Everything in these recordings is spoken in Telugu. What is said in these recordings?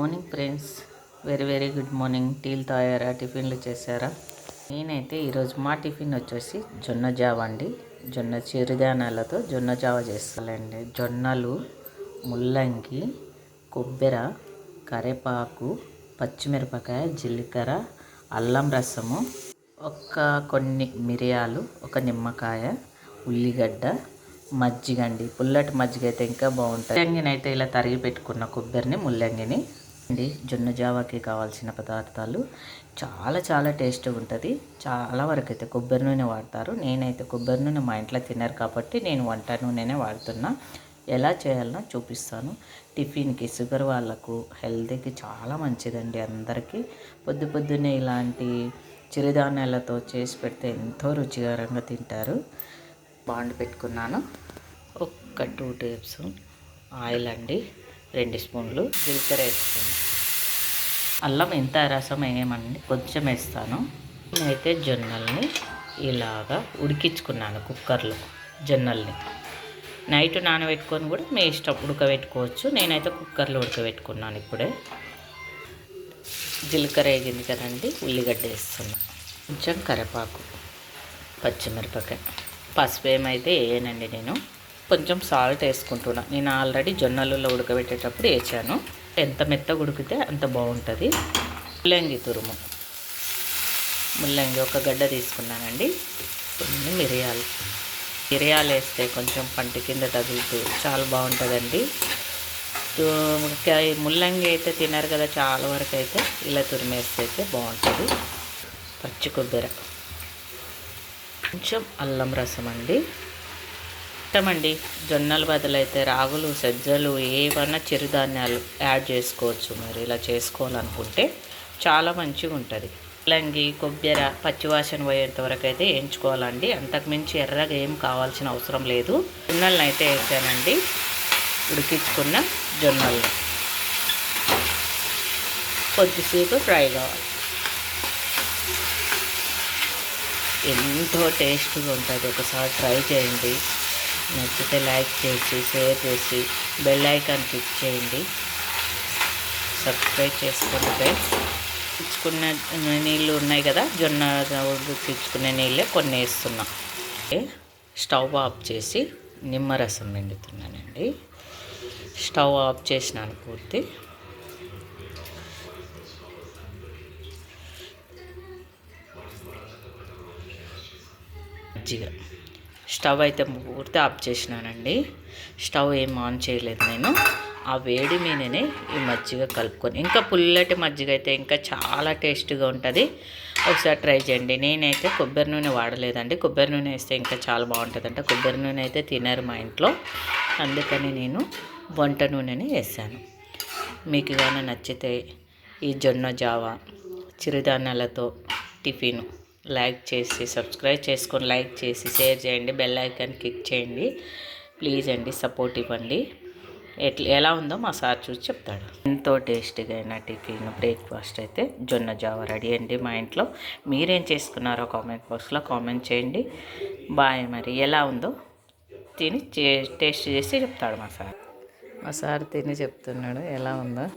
Morning friends, very good morning. టీలు తాగారా, టిఫిన్లు చేశారా? నేనైతే ఈరోజు మా టిఫిన్ వచ్చేసి జొన్న జావ అండి. జొన్న చిరుధాన్యాలతో జొన్న జావ చేస్తానండి. జొన్నలు, ముల్లంగి, కొబ్బరి, కరివేపాకు, పచ్చిమిరపకాయ, జీలకర్ర, అల్లం రసము, కొన్ని మిరియాలు, ఒక నిమ్మకాయ, ఉల్లిగడ్డ, మజ్జిగ అండి. పుల్లటి మజ్జిగ అయితే ఇంకా బాగుంటుంది. ముల్లంగిని అయితే ఇలా తరిగి పెట్టుకున్న కొబ్బరిని, ముల్లంగిని అండి. జొన్న జావాకి కావాల్సిన పదార్థాలు చాలా టేస్ట్గా ఉంటుంది. చాలా వరకు అయితే కొబ్బరి నూనె వాడతారు. నేనైతే కొబ్బరి నూనె మా ఇంట్లో తినరు కాబట్టి నేను వంట నూనెనే వాడుతున్నా. ఎలా చేయాలనో చూపిస్తాను. టిఫిన్కి, షుగర్ వాళ్ళకు, హెల్తీకి చాలా మంచిదండి. అందరికీ పొద్దున్నే ఇలాంటి చిరుధాన్యాలతో చేసి పెడితే ఎంతో రుచికరంగా తింటారు. బాండ్ పెట్టుకున్నాను. ఒక 2 టేబుల్ స్పూన్ ఆయిల్ అండి, 2 స్పూన్లు జీలకర్ర వేసుకున్నాను. అల్లం ఎంత రసం వేయమండి, కొంచెం వేస్తాను. నేనైతే జొన్నల్ని ఇలాగా ఉడికించుకున్నాను కుక్కర్లో. జొన్నల్ని నైట్ నానబెట్టుకొని కూడా మీ ఇష్టం ఉడకబెట్టుకోవచ్చు. నేనైతే కుక్కర్లో ఉడకబెట్టుకున్నాను. ఇప్పుడే జీలకర్ర వేగింది కదండి, ఉల్లిగడ్డ వేస్తున్నా, కొంచెం కరివేపాకు, పచ్చిమిరపకాయ, పసుపు ఏమైతే వేయనండి. నేను కొంచెం సాల్ట్ వేసుకుంటున్నా. నేను ఆల్రెడీ జొన్నలలో ఉడకబెట్టేటప్పుడు వేసాను. ఎంత మెత్తగా ఉడికితే అంత బాగుంటుంది. ముల్లంగి ఒక గడ్డ తీసుకున్నానండి. కొన్ని మిరియాలు వేస్తే కొంచెం పంట కింద తగులుతూ చాలా బాగుంటుందండి. ముల్లంగి అయితే తినరు కదా చాలా వరకు, అయితే ఇలా తురిమేస్తే అయితే బాగుంటుంది. పచ్చి కొబ్బరి, కొంచెం అల్లం రసం అండి. ఇష్టమండి. జొన్నలు బదులైతే రాగులు, సజ్జలు ఏవన్నా చిరుధాన్యాలు యాడ్ చేసుకోవచ్చు. మరి ఇలా చేసుకోవాలనుకుంటే చాలా మంచిగా ఉంటుంది. ముల్లంగి, కొబ్బరి పచ్చివాసన పోయేంత వరకు అయితే వేయించుకోవాలండి. అంతకుమించి ఎర్రగా ఏం కావాల్సిన అవసరం లేదు. జొన్నలను అయితే వేసానండి. ఉడికించుకున్న జొన్నలు కొద్దిసేపు ఫ్రై కావాలి. ఎంతో టేస్ట్గా ఉంటుంది. ఒకసారి ట్రై చేయండి. నచ్చితే లైక్ చేసి, షేర్ చేసి, బెల్ ఐకాన్ క్లిక్ చేయండి. సబ్స్క్రైబ్ చేసుకోండి ఫ్రెండ్స్. ఉడికించుకున్న నీళ్ళు ఉన్నాయి కదా, జొన్న ఉడికించుకునే నీళ్ళే కొన్ని వేస్తున్నా. స్టవ్ ఆఫ్ చేసి నిమ్మరసం పిండుతున్నానండి. స్టవ్ ఆఫ్ చేసినాను పూర్తి. మజ్జిగ, స్టవ్ అయితే పూర్తి ఆఫ్ చేసినానండి. స్టవ్ ఏం ఆన్ చేయలేదు నేను. ఆ వేడి మీదనే ఈ మజ్జిగ కలుపుకొని, ఇంకా పుల్లటి మజ్జిగ అయితే ఇంకా చాలా టేస్ట్గా ఉంటుంది. ఒకసారి ట్రై చేయండి. నేనైతే కొబ్బరి నూనె వాడలేదండి. కొబ్బరి నూనె వేస్తే ఇంకా చాలా బాగుంటుందంట. కొబ్బరి నూనె అయితే తినరు మా ఇంట్లో, అందుకని నేను వంట నూనెని వేసాను. మీకు కానీ నచ్చితే ఈ జొన్న జావా చిరుధాన్యాలతో టిఫిన్ లైక్ చేసి, సబ్స్క్రైబ్ చేసుకొని, లైక్ చేసి, షేర్ చేయండి, బెల్ ఐకాన్ క్లిక్ చేయండి. ప్లీజ్ అండి, సపోర్ట్ ఇవ్వండి. ఎలా ఉందో మా సార్ చూసి చెప్తాడు. ఎంతో టేస్టీగా అయిన టిఫిన్, బ్రేక్ఫాస్ట్ అయితే జొన్న జావ రెడీ అండి మా ఇంట్లో. మీరేం చేసుకున్నారో కామెంట్ బాక్స్లో కామెంట్ చేయండి. బాయ్. మరి ఎలా ఉందో తిని టేస్ట్ చేసి చెప్తాడు మా సార్ తిని చెప్తున్నాడు ఎలా ఉందో.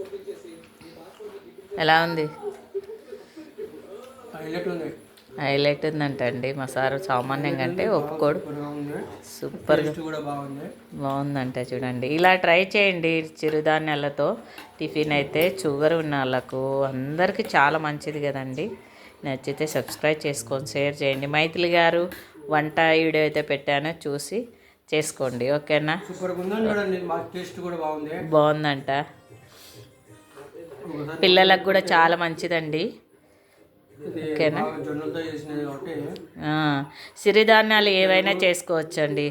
ఎలా ఉంది? హైలైట్ ఉందంట అండి. మా సారు సామాన్యంగా అంటే ఒప్పుకోడు. సూపర్గా బాగుందంట. చూడండి, ఇలా ట్రై చేయండి. చిరుధాన్యాలతో టిఫిన్ అయితే షుగర్ ఉన్న వాళ్ళకు అందరికీ చాలా మంచిది కదండి. నచ్చితే సబ్స్క్రైబ్ చేసుకొని షేర్ చేయండి. మైథిలి గారు వంట వీడియో అయితే పెట్టానో చూసి చేసుకోండి. ఓకేనా? బాగుందంట. పిల్లలకు కూడా చాలా మంచిదండి. ఓకేనా? సిరిధాన్యాలు ఏవైనా చేసుకోవచ్చండి.